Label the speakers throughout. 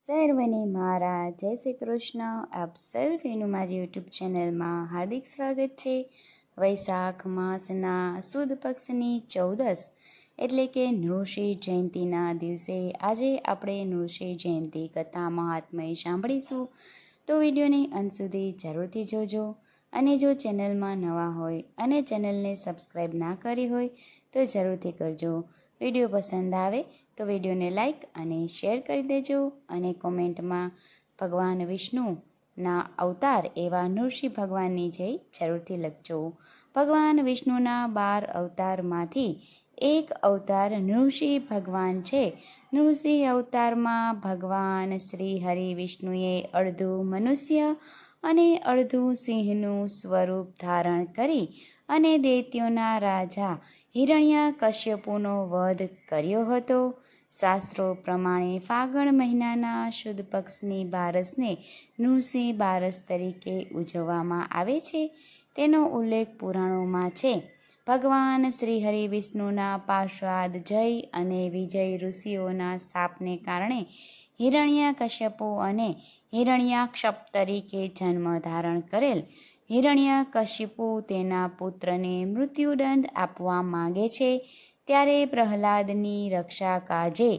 Speaker 1: સર્વને મારા જય શ્રી કૃષ્ણ. આપ સર્વેનું મારી યુટ્યુબ ચેનલમાં હાર્દિક સ્વાગત છે. વૈશાખ માસના સુદ પક્ષની 14 એટલે કે નૃષિ જયંતિના દિવસે આજે આપણે નૃષિ જયંતિ કથા મહાત્મય સાંભળીશું. તો વિડીયોને અંત સુધી જરૂરથી જોજો. અને જો ચેનલમાં નવા હોય અને ચેનલને સબસ્ક્રાઈબ ના કરી હોય તો જરૂરથી કરજો. વિડીયો પસંદ આવે તો વિડીયોને લાઈક અને શેર કરી દેજો. અને કોમેન્ટમાં ભગવાન વિષ્ણુના અવતાર એવા નૃસિંહ ભગવાનની જય જરૂરથી લખજો. ભગવાન વિષ્ણુના 12 અવતારમાંથી એક અવતાર નૃસિંહ ભગવાન છે. નૃસિંહ અવતારમાં ભગવાન શ્રી હરિ વિષ્ણુએ અડધું મનુષ્ય અને અડધું સિંહનું સ્વરૂપ ધારણ કરી અને દૈત્યોના રાજા હિરણ્યકશ્યપુનો વધ કર્યો હતો. શાસ્ત્રો પ્રમાણે ફાગણ મહિનાના શુદ્ધ પક્ષની બારસને નૃસિંહ બારસ તરીકે ઉજવવામાં આવે છે. તેનો ઉલ્લેખ પુરાણોમાં છે. ભગવાન શ્રી હરિ વિષ્ણુના પાર્ષદ જય અને વિજય ઋષિઓના શાપને કારણે હિરણ્યકશ્યપુ અને હિરણ્યાક્ષપ તરીકે જન્મ ધારણ કરેલ. હિરણ્યકશિપુ તેના પુત્રને મૃત્યુદંડ આપવા માંગે છે. ત્યારે પ્રહલાદની રક્ષા કાજે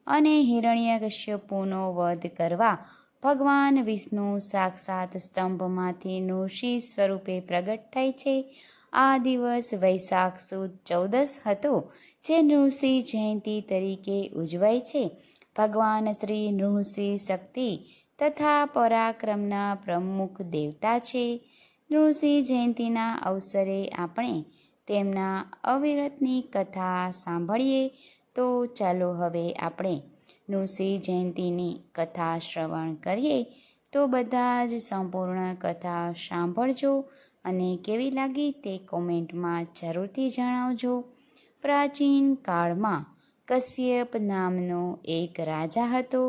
Speaker 1: અને હિરણ્યકશ્યપુનો વધ કરવા ભગવાન વિષ્ણુ સાક્ષાત સ્તંભમાંથી નૃસિંહ સ્વરૂપે પ્રગટ થાય છે. આ દિવસ વૈશાખ સુદ 14 હતો, જે નૃસિંહ જયંતિ તરીકે ઉજવાય છે. ભગવાન શ્રી નૃસિંહ શક્તિ તથા પરાક્રમના પ્રમુખ દેવતા છે. નૃસિંહ જયંતિના અવસરે આપણે તેમના અવિરતની કથા સાંભળીએ. તો ચાલો હવે આપણે નૃસિંહ જયંતિની કથા શ્રવણ કરીએ. તો બધા જ સંપૂર્ણ કથા સાંભળજો અને કેવી લાગી તે કોમેન્ટમાં જરૂરથી જણાવજો. પ્રાચીન કાળમાં કશ્યપ નામનો એક રાજા હતો.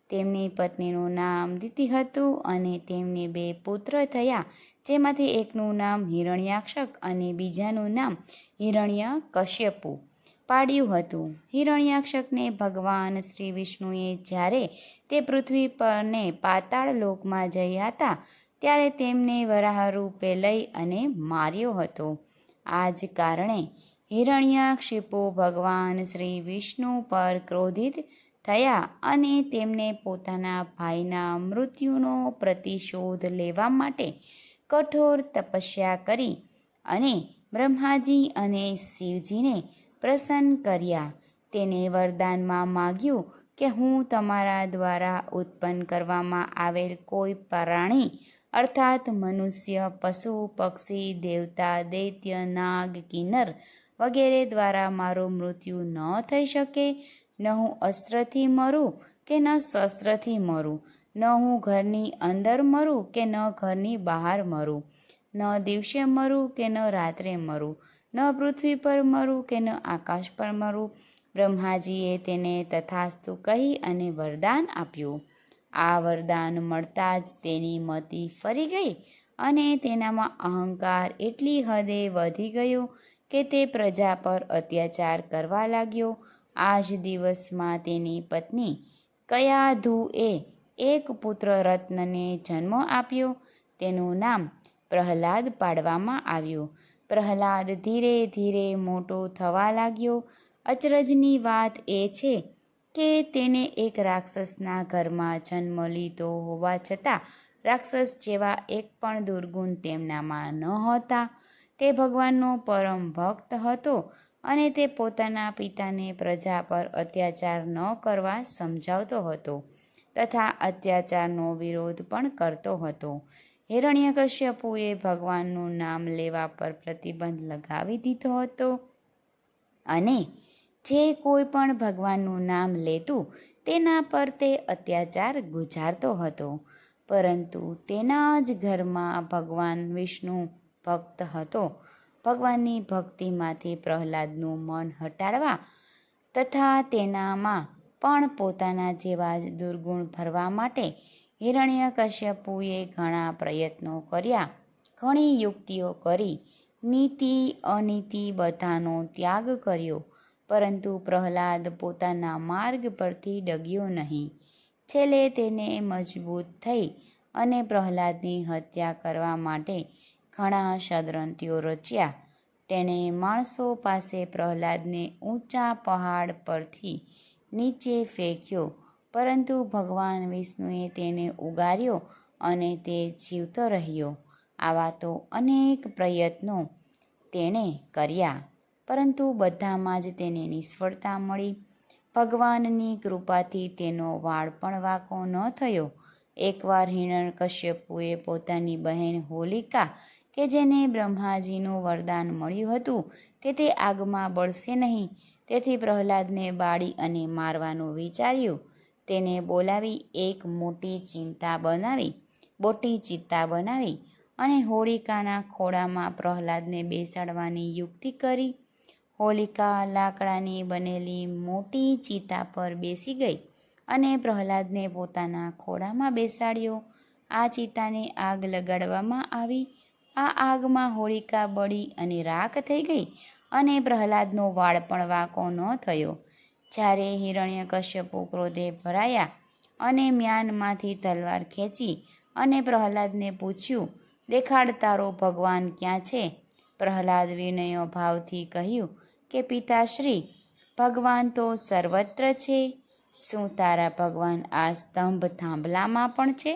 Speaker 1: તેમની પત્નીનું નામ દિતિ હતું અને તેમને 2 પુત્ર થયા, જેમાંથી એકનું નામ હિરણ્યાક્ષક અને બીજાનું નામ હિરણ્યકશ્યપુ પાડ્યું હતું. હિરણ્યાક્ષકને ભગવાન શ્રી વિષ્ણુએ જ્યારે તે પૃથ્વી પરને પાતાળ લોકમાં ગયા હતા ત્યારે તેમને વરાહ રૂપે લઈ અને માર્યો હતો. આ જ કારણે હિરણ્યકશિપુ ભગવાન શ્રી વિષ્ણુ પર ક્રોધિત થયા અને તેમને પોતાના ભાઈના મૃત્યુનો પ્રતિશોધ લેવા માટે કઠોર તપસ્યા કરી અને બ્રહ્માજી અને શિવજીને પ્રસન્ન કર્યા. તેને વરદાનમાં માગ્યું કે હું તમારા દ્વારા ઉત્પન્ન કરવામાં આવેલ કોઈ પ્રાણી અર્થાત મનુષ્ય, પશુ, પક્ષી, દેવતા, દૈત્ય, નાગ, કિન્નર વગેરે દ્વારા મારું મૃત્યુ ન થઈ શકે. ન હું અસ્ત્રથી મરું કે ન શસ્ત્રથી મરું, ન હું ઘરની અંદર મરું કે ન ઘરની બહાર મરું, ન દિવસે મરું કે ન રાત્રે મરું, ન પૃથ્વી પર મરું કે ન આકાશ પર મરું. બ્રહ્માજીએ તેને તથાસ્તુ કહી અને વરદાન આપ્યું. આ વરદાન મળતા જ તેની મતિ ફરી ગઈ અને તેનામાં અહંકાર એટલી હદે વધી ગયો કે તે પ્રજા પર અત્યાચાર કરવા લાગ્યો. આ જ દિવસમાં તેની પત્ની કયાધુએ એક પુત્ર રત્નને જન્મ આપ્યો. તેનું નામ પ્રહલાદ પાડવામાં આવ્યું. પ્રહલાદ ધીરે ધીરે મોટો થવા લાગ્યો. અચરજની વાત એ છે કે તેને એક રાક્ષસના ઘરમાં જન્મ લીધો હોવા છતાં રાક્ષસ જેવા એક પણ દુર્ગુણ તેમનામાં નહોતા. તે ભગવાનનો પરમ ભક્ત હતો અને તે પોતાના પિતાને પ્રજા પર અત્યાચાર ન કરવા સમજાવતો હતો તથા અત્યાચારનો વિરોધ પણ કરતો હતો. હિરણ્યકશ્યપુએ ભગવાનનું નામ લેવા પર પ્રતિબંધ લગાવી દીધો હતો અને જે કોઈ પણ ભગવાનનું નામ લેતું તેના પર તે અત્યાચાર ગુજારતો હતો. પરંતુ તેના જ ઘરમાં ભગવાન વિષ્ણુ ભક્ત હતો. ભગવાનની ભક્તિમાંથી પ્રહલાદનું મન હટાડવા તથા તેનામાં પણ પોતાના જેવા જ દુર્ગુણ ભરવા માટે હિરણ્યકશ્યપુએ ઘણા પ્રયત્નો કર્યા, ઘણી યુક્તિઓ કરી, નીતિ અનીતિ બધાનો ત્યાગ કર્યો, પરંતુ પ્રહલાદ પોતાના માર્ગ પરથી ડગ્યો નહીં. છેલ્લે તેને મજબૂત થઈ અને પ્રહલાદની હત્યા કરવા માટે ઘણા ષડયંત્રો રચ્યા. તેણે માણસો પાસે પ્રહલાદને ઊંચા પહાડ પરથી નીચે ફેંક્યો, પરંતુ ભગવાન વિષ્ણુએ તેને ઉગાર્યો અને તે જીવતો રહ્યો. આવા તો અનેક પ્રયત્નો તેણે કર્યા, પરંતુ બધામાં જ તેને નિષ્ફળતા મળી. ભગવાનની કૃપાથી તેનો વાળ પણ વાંકો ન થયો. એકવાર હિરણ્યકશ્યપુએ પોતાની બહેન હોલિકા, કે જેને બ્રહ્માજીનું વરદાન મળ્યું હતું કે તે આગમાં બળશે નહીં, તેથી પ્રહલાદને બાળી અને મારવાનું વિચાર્યું. તેને બોલાવી એક મોટી ચિતા બનાવી અને હોલિકાના ખોળામાં પ્રહલાદને બેસાડવાની યુક્તિ કરી. હોલિકા લાકડાની બનેલી મોટી ચિતા પર બેસી ગઈ અને પ્રહલાદને પોતાના ખોળામાં બેસાડ્યો. આ ચિતાને આગ લગાડવામાં આવી. આ આગમાં હોલિકા બળી અને રાખ થઈ ગઈ અને પ્રહલાદનો વાળ પણ વાંકો ન થયો. જ્યારે હિરણ્યકશ્યપુ ક્રોધે ભરાયા અને મ્યાનમાંથી તલવાર ખેંચી અને પ્રહલાદને પૂછ્યું, દેખાડ, તારો ભગવાન ક્યાં છે? પ્રહલાદ વિનય ભાવથી કહ્યું કે પિતાશ્રી, ભગવાન તો સર્વત્ર છે. શું તારા ભગવાન આ સ્તંભ થાંભલામાં પણ છે?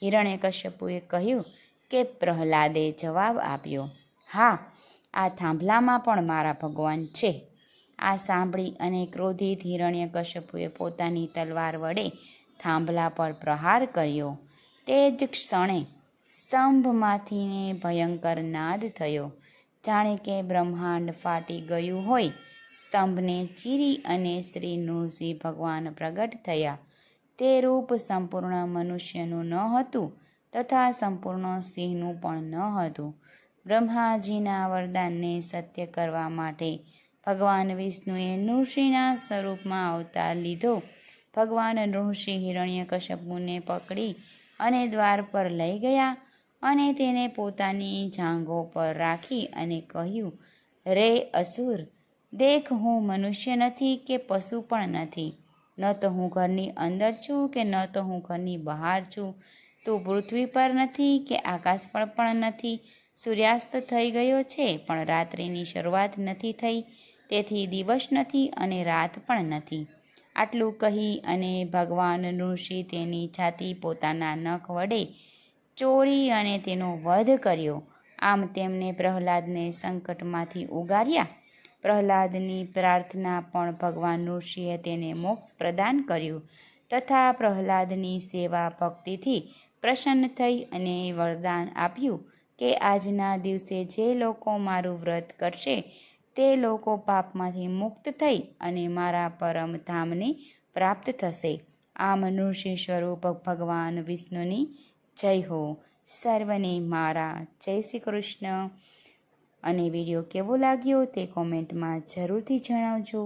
Speaker 1: હિરણ્યકશ્યપુએ કહ્યું કે પ્રહલાદે જવાબ આપ્યો, હા, આ થાંભલામાં પણ મારા ભગવાન છે. આ સાંભળી અને ક્રોધિત હિરણ્યકશ્યપુએ પોતાની તલવાર વડે થાંભલા પર પ્રહાર કર્યો. તે જ ક્ષણે સ્તંભમાંથીને ભયંકર નાદ થયો, જાણે કે બ્રહ્માંડ ફાટી ગયું હોય. સ્તંભને ચીરી અને શ્રી નૃસિંહ ભગવાન પ્રગટ થયા. તે રૂપ સંપૂર્ણ મનુષ્યનું ન હતું તથા સંપૂર્ણ સિંહનું પણ ન હતું. બ્રહ્માજીના વરદાનને સત્ય કરવા માટે ભગવાન વિષ્ણુએ નૃસિંહના સ્વરૂપમાં અવતાર લીધો. ભગવાન નૃસિંહ હિરણ્યકશ્યપુને પકડી અને દ્વાર પર લઈ ગયા અને તેને પોતાની જાંઘો પર રાખી અને કહ્યું, રે અસુર, દેખ, હું મનુષ્ય નથી કે પશુ પણ નથી. ન તો હું ઘરની અંદર છું કે ન તો હું ઘરની બહાર છું. તું પૃથ્વી પર નથી કે આકાશ પર પણ નથી. સૂર્યાસ્ત થઈ ગયો છે પણ રાત્રિની શરૂઆત નથી થઈ, તેથી દિવસ નથી અને રાત પણ નથી. આટલું કહી અને ભગવાન નૃસિંહ તેની છાતી પોતાના નખ વડે ચોળી અને તેનો વધ કર્યો. આમ તેમને પ્રહલાદને સંકટમાંથી ઉગાર્યા. પ્રહલાદની પ્રાર્થના પણ ભગવાન નૃસિંહે તેને મોક્ષ પ્રદાન કર્યું તથા પ્રહલાદની સેવા ભક્તિથી પ્રસન્ન થઈ અને વરદાન આપ્યું કે આજના દિવસે જે લોકો મારું વ્રત કરશે તે લોકો પાપમાંથી મુક્ત થઈ અને મારા પરમ ધામને પ્રાપ્ત થશે. આમ નૃસિંહ સ્વરૂપ ભગવાન વિષ્ણુની જય હો. સર્વને મારા જય શ્રી કૃષ્ણ. અને વિડીયો કેવો લાગ્યો તે કોમેન્ટમાં જરૂરથી જણાવજો.